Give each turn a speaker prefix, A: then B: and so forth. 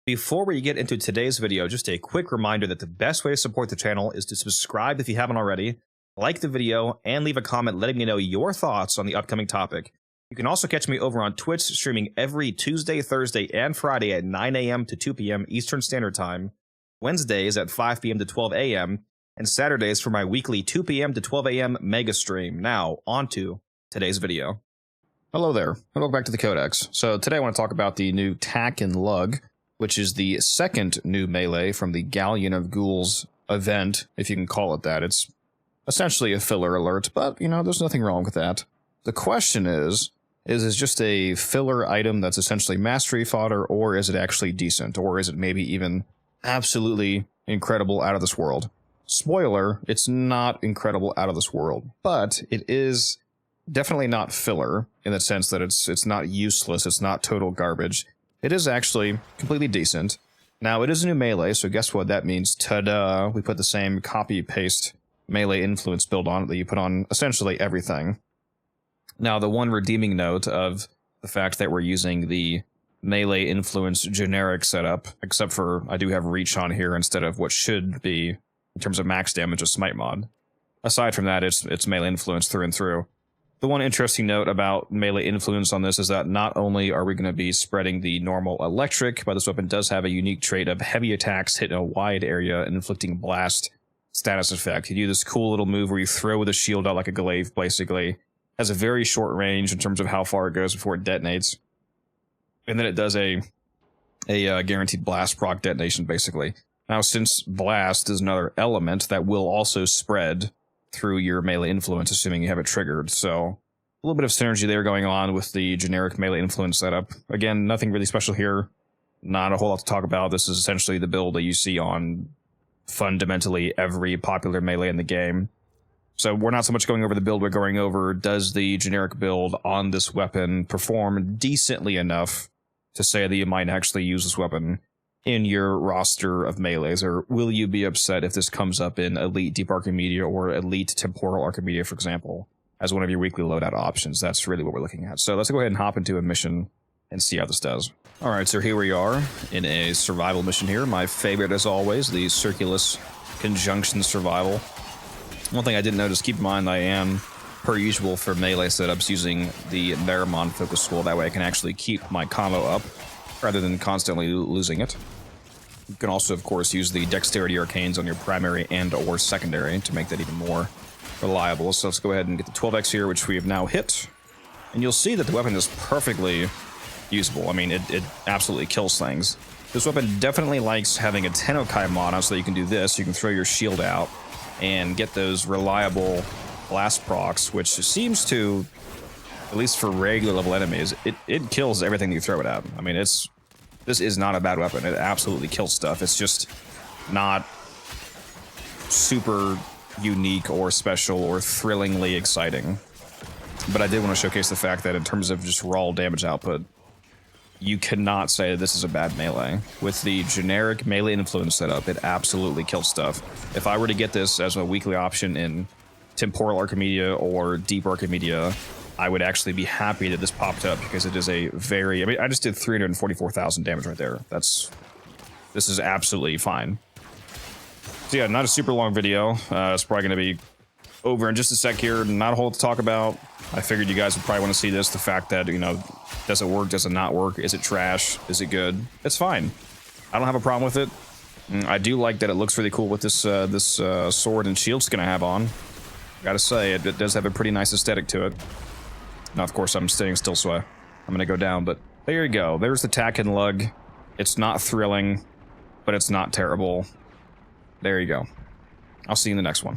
A: Before we get into today's video, just a quick reminder that the best way to support the channel is to subscribe if you haven't already, like the video, and leave a comment letting me know your thoughts on the upcoming topic. You can also catch me over on Twitch, streaming every Tuesday, Thursday, and Friday at 9 a.m. to 2 p.m. Eastern Standard Time, Wednesdays at 5 p.m. to 12 a.m., and Saturdays for my weekly 2 p.m. to 12 a.m. mega stream. Now, on to today's video. Hello there, and welcome back to the Codex. So today I want to talk about the new Tack and Lug, which is the second new melee from the Galleon of Ghouls event, if you can call it that. It's essentially a filler alert, but, you know, there's nothing wrong with that. The question is it just a filler item that's essentially mastery fodder, or is it actually decent, or is it maybe even absolutely incredible out of this world? Spoiler, it's not incredible out of this world, but it is definitely not filler in the sense that it's not useless, it's not total garbage. It is actually completely decent. Now, it is a new melee, so guess what that means? Ta-da! We put the same copy-paste melee influence build on it that you put on essentially everything. Now, the one redeeming note of the fact that we're using the melee influence generic setup, except for I do have reach on here instead of what should be, in terms of max damage, a smite mod. Aside from that, it's melee influence through and through. The one interesting note about melee influence on this is that not only are we going to be spreading the normal electric, but this weapon does have a unique trait of heavy attacks hit in a wide area and inflicting blast status effect. You do this cool little move where you throw with a shield out like a glaive, basically. Has a very short range in terms of how far it goes before it detonates. And then it does a guaranteed blast proc detonation, basically. Now, since blast is another element that will also spread through your melee influence, assuming you have it triggered. So a little bit of synergy there going on with the generic melee influence setup. Again, nothing really special here. Not a whole lot to talk about. This is essentially the build that you see on fundamentally every popular melee in the game. So we're not so much going over the build, we're going over, does the generic build on this weapon perform decently enough to say that you might actually use this weapon in your roster of melees, or will you be upset if this comes up in Elite Deep Archimedia or Elite Temporal Archimedia, for example, as one of your weekly loadout options? That's really what we're looking at. So let's go ahead and hop into a mission and see how this does. Alright, so here we are in a survival mission here. My favorite, as always, the Circulus Conjunction Survival. One thing I didn't notice, keep in mind I am, per usual for melee setups, using the Naramon Focus School. That way I can actually keep my combo up, rather than constantly losing it. You can also, of course, use the Dexterity Arcanes on your primary and or secondary to make that even more reliable. So let's go ahead and get the 12x here, which we have now hit. And you'll see that the weapon is perfectly usable. I mean, it absolutely kills things. This weapon definitely likes having a TennoCreate mod on, so that you can do this. You can throw your shield out and get those reliable blast procs, which seems to, at least for regular level enemies, it kills everything you throw it at. I mean, this is not a bad weapon. It absolutely kills stuff. It's just not super unique or special or thrillingly exciting. But I did want to showcase the fact that in terms of just raw damage output, you cannot say that this is a bad melee. With the generic melee influence setup, it absolutely kills stuff. If I were to get this as a weekly option in Temporal Archimedia or Deep Archimedia, I would actually be happy that this popped up, because it is a very, I mean, I just did 344,000 damage right there. This is absolutely fine. So yeah, not a super long video. It's probably going to be over in just a sec here. Not a whole lot to talk about. I figured you guys would probably want to see this. The fact that, you know, does it work? Does it not work? Is it trash? Is it good? It's fine. I don't have a problem with it. I do like that it looks really cool with this sword and shield skin I have on. Gotta say, it does have a pretty nice aesthetic to it. Now, of course, I'm staying still, so I'm going to go down, but there you go. There's the Tack and Lug. It's not thrilling, but it's not terrible. There you go. I'll see you in the next one.